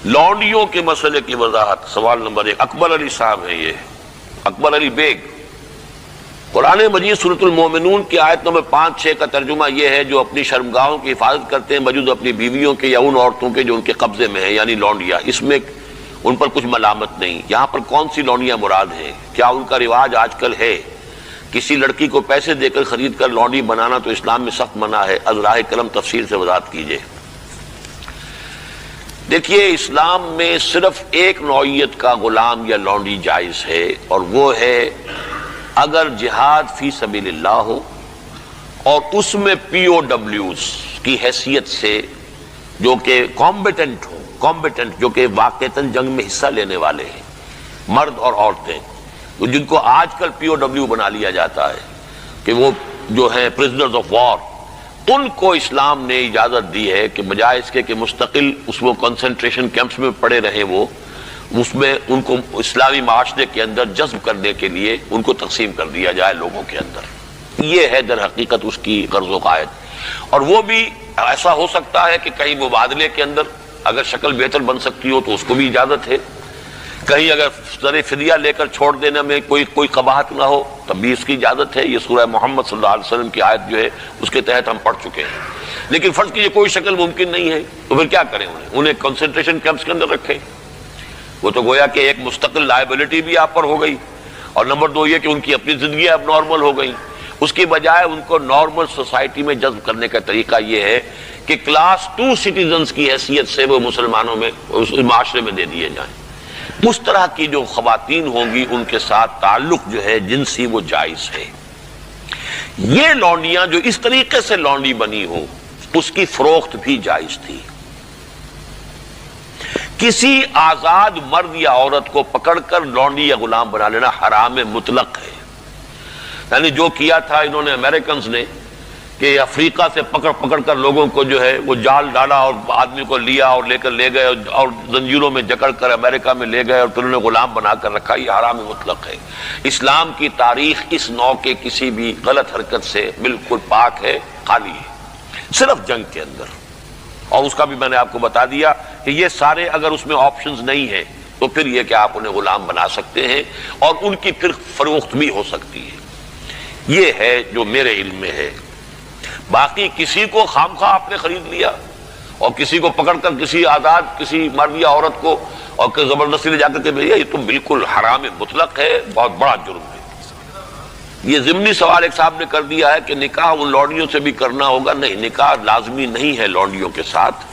لونڈیوں کے مسئلے کی وضاحت، سوال نمبر 1، اکبر علی صاحب ہیں، یہ اکبر علی بیگ۔ قرآن مجید سورۃ المومنون کی آیت نمبر 5-6 کا ترجمہ یہ ہے جو اپنی شرمگاہوں کی حفاظت کرتے ہیں بجز اپنی بیویوں کے یا ان عورتوں کے جو ان کے قبضے میں ہیں، یعنی لونڈیاں۔ اس میں ان پر کچھ ملامت نہیں۔ یہاں پر کون سی لونڈیاں مراد ہیں؟ کیا ان کا رواج آج کل ہے؟ کسی لڑکی کو پیسے دے کر خرید کر لونڈی بنانا تو اسلام میں سخت منع ہے، از راہ کرم تفصیل سے وضاحت کیجیے۔ دیکھیے، اسلام میں صرف ایک نوعیت کا غلام یا لونڈی جائز ہے، اور وہ ہے اگر جہاد فی سبیل اللہ ہو اور اس میں پی او ڈبلیوز کی حیثیت سے جو کہ کمبیٹنٹ ہو، جو کہ واقعتاً جنگ میں حصہ لینے والے ہیں، مرد اور عورتیں، جن کو آج کل پی او ڈبلیو بنا لیا جاتا ہے کہ وہ جو ہیں پرزنرز آف وار، ان کو اسلام نے اجازت دی ہے کہ بجائے اس کے کہ مستقل اس وہ کنسنٹریشن کیمپس میں پڑے رہیں، وہ اس میں ان کو اسلامی معاشرے کے اندر جذب کرنے کے لیے ان کو تقسیم کر دیا جائے لوگوں کے اندر۔ یہ ہے در حقیقت اس کی غرض و قائد، اور وہ بھی ایسا ہو سکتا ہے کہ کہیں مبادلے کے اندر اگر شکل بہتر بن سکتی ہو تو اس کو بھی اجازت ہے، کہیں اگر زر فدیہ لے کر چھوڑ دینے میں کوئی قباحت نہ ہو تب بھی اس کی اجازت ہے۔ یہ سورہ محمد صلی اللہ علیہ وسلم کی آیت جو ہے اس کے تحت ہم پڑھ چکے ہیں۔ لیکن فرض کیجیے کوئی شکل ممکن نہیں ہے تو پھر کیا کریں؟ انہیں کنسنٹریشن کیمپس کے اندر رکھیں۔ وہ تو گویا کہ ایک مستقل لائبلٹی بھی آپ پر ہو گئی، اور نمبر 2 یہ کہ ان کی اپنی زندگی اب نارمل ہو گئی۔ اس کی بجائے ان کو نارمل سوسائٹی میں جذب کرنے کا طریقہ یہ ہے کہ کلاس 2 سٹیزنز کی حیثیت سے وہ مسلمانوں میں اس معاشرے میں دے دیے جائیں۔ اس طرح کی جو خواتین ہوں گی ان کے ساتھ تعلق جو ہے جنسی وہ جائز ہے۔ یہ لونڈیاں جو اس طریقے سے لونڈی بنی ہو اس کی فروخت بھی جائز تھی۔ کسی آزاد مرد یا عورت کو پکڑ کر لونڈی یا غلام بنا لینا حرام مطلق ہے۔ یعنی جو کیا تھا انہوں نے امریکنز نے کہ افریقہ سے پکڑ کر لوگوں کو جو ہے وہ جال ڈالا اور آدمی کو لیا اور لے کر لے گئے اور زنجیروں میں جکڑ کر امریکہ میں لے گئے اور پھر انہیں غلام بنا کر رکھا، یہ حرام مطلق ہے۔ اسلام کی تاریخ اس نوع کے کسی بھی غلط حرکت سے بالکل پاک ہے، خالی ہے، صرف جنگ کے اندر۔ اور اس کا بھی میں نے آپ کو بتا دیا کہ یہ سارے اگر اس میں آپشنز نہیں ہیں تو پھر یہ کہ آپ انہیں غلام بنا سکتے ہیں اور ان کی پھر فروخت بھی ہو سکتی ہے۔ یہ ہے جو میرے علم میں ہے۔ باقی کسی کو خام خواہ آپ نے خرید لیا اور کسی کو پکڑ کر کسی آزاد کسی مرد یا عورت کو اور زبردستی لے جا کر کے بھیجا، یہ تو بالکل حرام مطلق ہے، بہت بڑا جرم ہے۔ یہ ضمنی سوال ایک صاحب نے کر دیا ہے کہ نکاح ان لونڈیوں سے بھی کرنا ہوگا۔ نہیں، نکاح لازمی نہیں ہے لونڈیوں کے ساتھ۔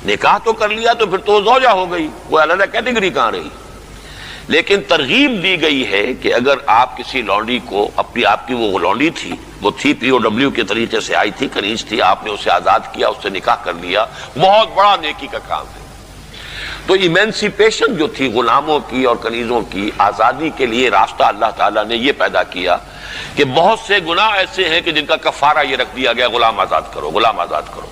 نکاح تو کر لیا تو پھر تو زوجہ ہو گئی، وہ علیحدہ کیٹیگری کہاں رہی۔ لیکن ترغیب دی گئی ہے کہ اگر آپ کسی لونڈی کو آپ کی وہ لونڈی تھی، وہ تھی پی او ڈبلیو کے طریقے سے آئی تھی، کنیز تھی، آپ نے اسے آزاد کیا، اس سے نکاح کر لیا، بہت بڑا نیکی کا کام ہے۔ تو ایمینسیپیشن جو تھی غلاموں کی اور کنیزوں کی آزادی کے لیے راستہ اللہ تعالیٰ نے یہ پیدا کیا کہ بہت سے گناہ ایسے ہیں کہ جن کا کفارہ یہ رکھ دیا گیا، غلام آزاد کرو، غلام آزاد کرو،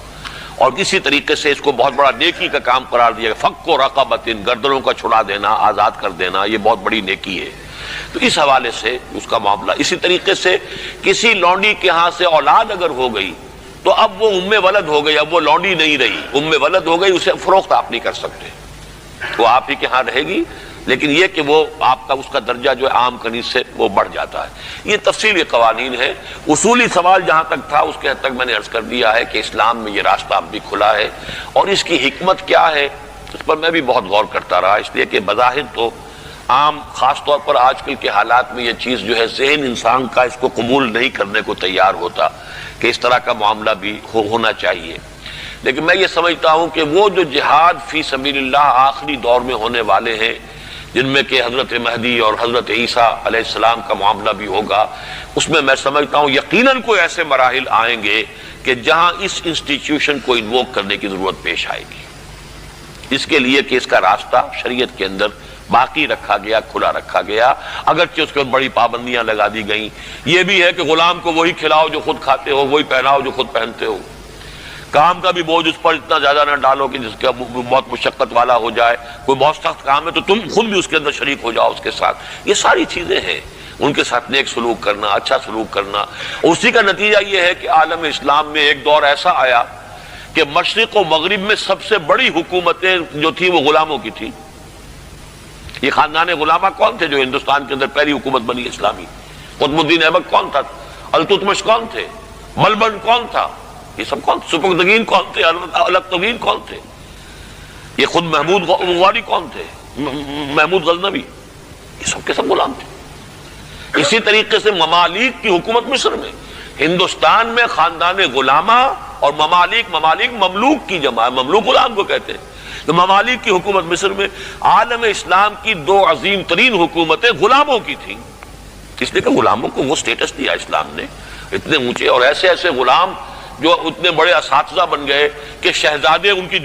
اور اسی طریقے سے اس کو بہت بڑا نیکی کا کام قرار دیا گیا۔ فک و رقبۃ، گردنوں کا چھڑا دینا، آزاد کر دینا، یہ بہت بڑی نیکی ہے۔ تو اس حوالے سے اس کا معاملہ اسی طریقے سے کسی لونڈی کے ہاں سے اولاد اگر ہو گئی تو اب وہ ام ولد ہو گئی، اب وہ لونڈی نہیں رہی، ام ولد ہو گئی، اسے فروخت آپ نہیں کر سکتے، وہ آپ ہی کے ہاں رہے گی، لیکن یہ کہ وہ آپ کا اس کا درجہ جو ہے عام کنیز سے وہ بڑھ جاتا ہے۔ یہ تفصیلی قوانین ہے۔ اصولی سوال جہاں تک تھا اس کے حد تک میں نے عرض کر دیا ہے کہ اسلام میں یہ راستہ اب بھی کھلا ہے، اور اس کی حکمت کیا ہے اس پر میں بھی بہت غور کرتا رہا، اس لیے کہ بظاہر تو عام خاص طور پر آج کل کے حالات میں یہ چیز جو ہے ذہن انسان کا اس کو قبول نہیں کرنے کو تیار ہوتا کہ اس طرح کا معاملہ بھی ہونا چاہیے۔ لیکن میں یہ سمجھتا ہوں کہ وہ جو جہاد فی سبیل اللہ آخری دور میں ہونے والے ہیں، جن میں کہ حضرت مہدی اور حضرت عیسیٰ علیہ السلام کا معاملہ بھی ہوگا، اس میں شمجھتا ہوں یقیناً کوئی ایسے مراحل آئیں گے کہ جہاں اس انسٹیٹیوشن کو انووک کرنے کی ضرورت پیش آئے گی، اس کے لیے کہ اس کا راستہ شریعت کے اندر باقی رکھا گیا، کھلا رکھا گیا، اگرچہ اس کے بڑی پابندیاں لگا دی گئیں۔ یہ بھی ہے کہ غلام کو وہی کھلاؤ جو خود کھاتے ہو، وہی پہناؤ جو خود پہنتے ہو، کام کا بھی بوجھ اس پر اتنا زیادہ نہ ڈالو کہ جس کا بہت مشقت والا ہو جائے، کوئی بہت سخت کام ہے تو تم خود بھی اس کے اندر شریک ہو جاؤ اس کے ساتھ۔ یہ ساری چیزیں ہیں، ان کے ساتھ نیک سلوک کرنا، اچھا سلوک کرنا۔ اسی کا نتیجہ یہ ہے کہ عالم اسلام میں ایک دور ایسا آیا کہ مشرق و مغرب میں سب سے بڑی حکومتیں جو تھی وہ غلاموں کی تھی. یہ خاندان غلامہ کون تھے جو ہندوستان کے اندر پہلی حکومت بنی اسلامی؟ قطب الدین ایبک کون تھا؟ التتمش کون تھے؟ بلبن کون تھا؟ یہ سب کون؟ سپکدگین کون تھے؟ الکتگین کون تھے؟ یہ خود محمود غواری کون تھے؟ محمود غزنوی، یہ سب کے سب غلام تھے. اسی طریقے سے ممالک کی حکومت مصر میں، ہندوستان میں خاندان غلامہ اور ممالک مملوک کی جمع ہے، مملوک غلام کو کہتے ہیں. تو ممالک کی حکومت مصر میں عالم اسلام کی دو عظیم ترین حکومتیں غلاموں کی تھیں، اس لیے کہ غلاموں کو وہ سٹیٹس دیا اسلام نے اتنے اونچے، اور ایسے ایسے غلام جو اتنے بڑے اساتذہ بن گئے کہ شہزادے ان کی